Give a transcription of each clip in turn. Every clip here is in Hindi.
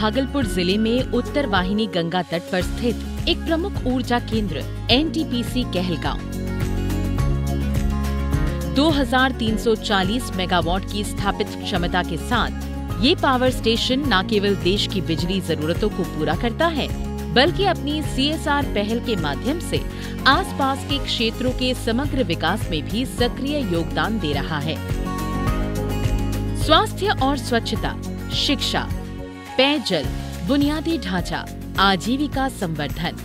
भागलपुर जिले में उत्तर वाहिनी गंगा तट पर स्थित एक प्रमुख ऊर्जा केंद्र एनटीपीसी कहलगांव 2340 मेगावाट की स्थापित क्षमता के साथ ये पावर स्टेशन न केवल देश की बिजली जरूरतों को पूरा करता है, बल्कि अपनी CSR पहल के माध्यम से आसपास के क्षेत्रों के समग्र विकास में भी सक्रिय योगदान दे रहा है। स्वास्थ्य और स्वच्छता, शिक्षा, पेयजल, बुनियादी ढांचा, आजीविका संवर्धन,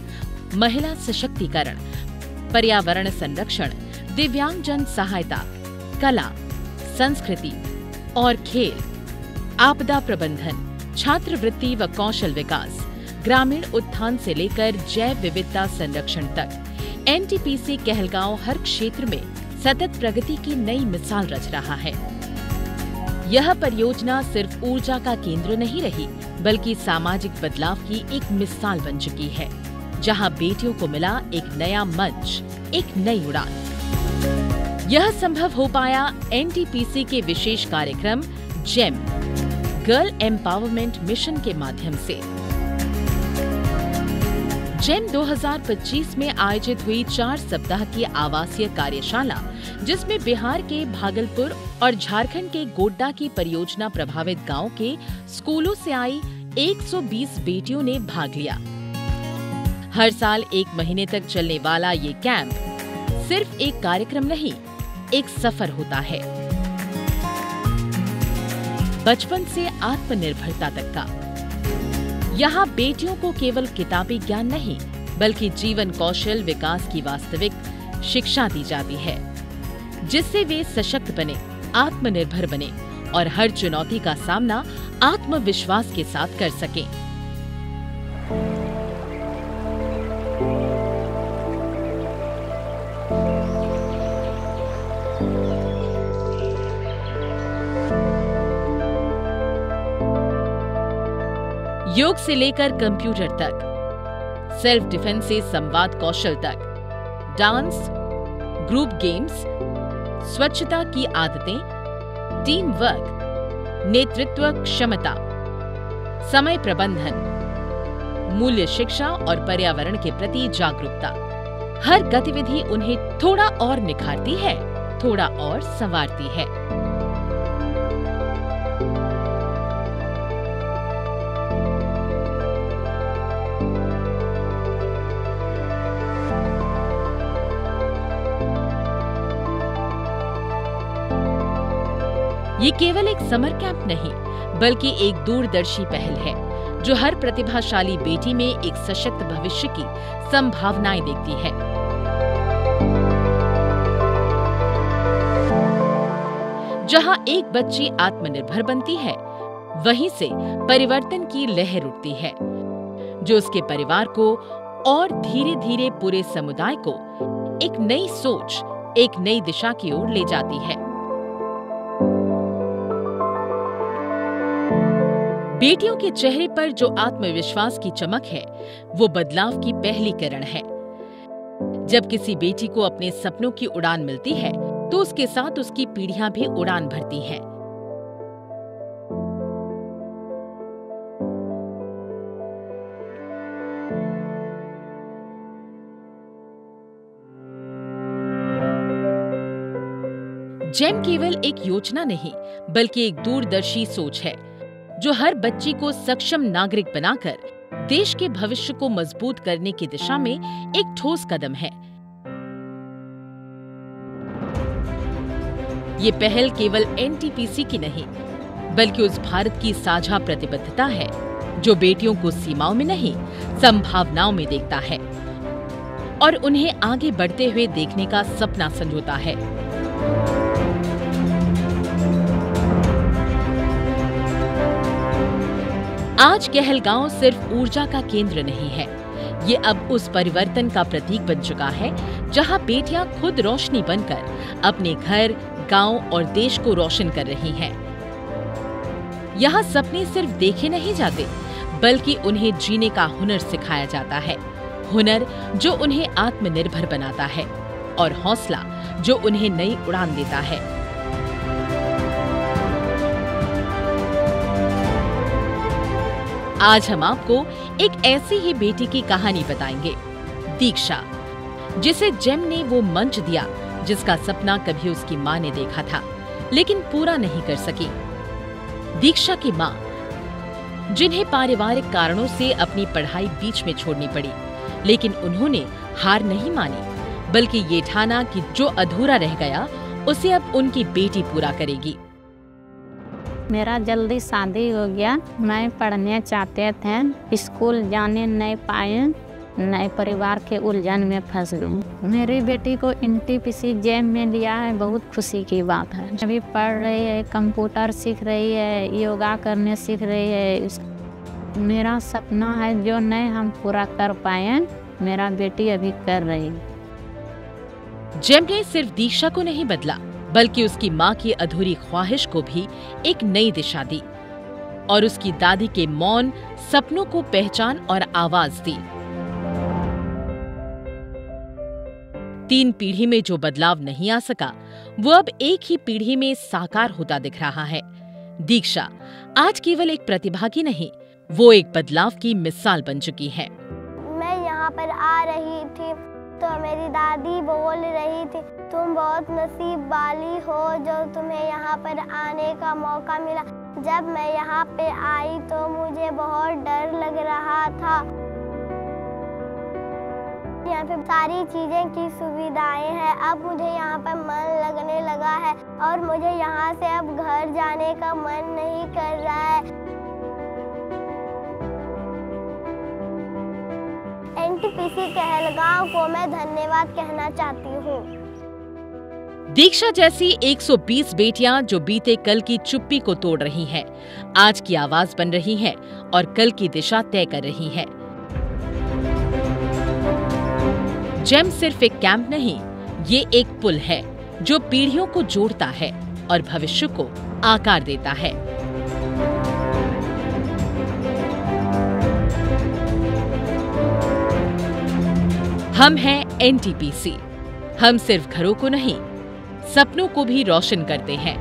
महिला सशक्तिकरण, पर्यावरण संरक्षण, दिव्यांगजन सहायता, कला, संस्कृति और खेल, आपदा प्रबंधन, छात्रवृत्ति व कौशल विकास, ग्रामीण उत्थान से लेकर जैव विविधता संरक्षण तक एनटीपीसी कहलगांव हर क्षेत्र में सतत प्रगति की नई मिसाल रच रहा है। यह परियोजना सिर्फ ऊर्जा का केंद्र नहीं रही, बल्कि सामाजिक बदलाव की एक मिसाल बन चुकी है, जहां बेटियों को मिला एक नया मंच, एक नई उड़ान। यह संभव हो पाया एनटीपीसी के विशेष कार्यक्रम जेम गर्ल एम्पावरमेंट मिशन के माध्यम से। जेम 2025 में आयोजित हुई 4 सप्ताह की आवासीय कार्यशाला, जिसमें बिहार के भागलपुर और झारखंड के गोड्डा की परियोजना प्रभावित गांव के स्कूलों से आई 120 बेटियों ने भाग लिया। हर साल 1 महीने तक चलने वाला ये कैंप सिर्फ एक कार्यक्रम नहीं, एक सफर होता है, बचपन से आत्मनिर्भरता तक का। यहाँ बेटियों को केवल किताबी ज्ञान नहीं, बल्कि जीवन कौशल विकास की वास्तविक शिक्षा दी जाती है, जिससे वे सशक्त बने, आत्मनिर्भर बने और हर चुनौती का सामना आत्मविश्वास के साथ कर सकें। योग से लेकर कंप्यूटर तक, सेल्फ डिफेंस से संवाद कौशल तक, डांस, ग्रुप गेम्स, स्वच्छता की आदतें, टीम वर्क, नेतृत्व क्षमता, समय प्रबंधन, मूल्य शिक्षा और पर्यावरण के प्रति जागरूकता। हर गतिविधि उन्हें थोड़ा और निखारती है, थोड़ा और संवारती है। ये केवल एक समर कैंप नहीं, बल्कि एक दूरदर्शी पहल है, जो हर प्रतिभाशाली बेटी में एक सशक्त भविष्य की संभावनाएं देखती है। जहां एक बच्ची आत्मनिर्भर बनती है, वहीं से परिवर्तन की लहर उठती है, जो उसके परिवार को और धीरे-धीरे पूरे समुदाय को एक नई सोच, एक नई दिशा की ओर ले जाती है। बेटियों के चेहरे पर जो आत्मविश्वास की चमक है, वो बदलाव की पहली किरण है। जब किसी बेटी को अपने सपनों की उड़ान मिलती है, तो उसके साथ उसकी पीढ़ियां भी उड़ान भरती हैं। जेम केवल एक योजना नहीं, बल्कि एक दूरदर्शी सोच है, जो हर बच्ची को सक्षम नागरिक बनाकर देश के भविष्य को मजबूत करने की दिशा में एक ठोस कदम है। ये पहल केवल एनटीपीसी की नहीं, बल्कि उस भारत की साझा प्रतिबद्धता है, जो बेटियों को सीमाओं में नहीं, संभावनाओं में देखता है और उन्हें आगे बढ़ते हुए देखने का सपना संजोता है। आज कहलगांव सिर्फ ऊर्जा का केंद्र नहीं है, ये अब उस परिवर्तन का प्रतीक बन चुका है, जहां बेटियां खुद रोशनी बनकर अपने घर, गांव और देश को रोशन कर रही हैं। यहाँ सपने सिर्फ देखे नहीं जाते, बल्कि उन्हें जीने का हुनर सिखाया जाता है, हुनर जो उन्हें आत्मनिर्भर बनाता है और हौसला जो उन्हें नई उड़ान देता है। आज हम आपको एक ऐसी ही बेटी की कहानी बताएंगे, दीक्षा, जिसे जेम ने वो मंच दिया जिसका सपना कभी उसकी माँ ने देखा था, लेकिन पूरा नहीं कर सकी। दीक्षा की माँ, जिन्हें पारिवारिक कारणों से अपनी पढ़ाई बीच में छोड़नी पड़ी, लेकिन उन्होंने हार नहीं मानी, बल्कि ये ठाना कि जो अधूरा रह गया उसे अब उनकी बेटी पूरा करेगी। मेरा जल्दी शादी हो गया। मैं पढ़ने चाहते थे, स्कूल जाने नहीं पाए, नए परिवार के उलझन में फंस गई। मेरी बेटी को NTPC जेम में लिया है, बहुत खुशी की बात है। अभी पढ़ रही है, कंप्यूटर सीख रही है, योगा करने सीख रही है। मेरा सपना है जो नहीं हम पूरा कर पाए, मेरा बेटी अभी कर रही है। जेम ने सिर्फ दीक्षा को नहीं बदला, बल्कि उसकी माँ की अधूरी ख्वाहिश को भी एक नई दिशा दी और उसकी दादी के मौन सपनों को पहचान और आवाज दी। 3 पीढ़ी में जो बदलाव नहीं आ सका, वो अब एक ही पीढ़ी में साकार होता दिख रहा है। दीक्षा आज केवल एक प्रतिभा की नहीं, वो एक बदलाव की मिसाल बन चुकी है। मैं यहाँ पर आ रही थी तो मेरी दादी बोल रही थी, तुम बहुत नसीब वाली हो जो तुम्हें यहाँ पर आने का मौका मिला। जब मैं यहाँ पे आई तो मुझे बहुत डर लग रहा था। यहाँ पे सारी चीजें की सुविधाएं हैं। अब मुझे यहाँ पर मन लगने लगा है और मुझे यहाँ से अब घर जाने का मन नहीं कर रहा है। NTPC कहलगांव को मैं धन्यवाद कहना चाहती हूँ। दीक्षा जैसी 120 बेटियां जो बीते कल की चुप्पी को तोड़ रही हैं, आज की आवाज बन रही हैं और कल की दिशा तय कर रही हैं। जेम सिर्फ एक कैंप नहीं, ये एक पुल है जो पीढ़ियों को जोड़ता है और भविष्य को आकार देता है। हम हैं NTPC। हम सिर्फ घरों को नहीं, सपनों को भी रोशन करते हैं।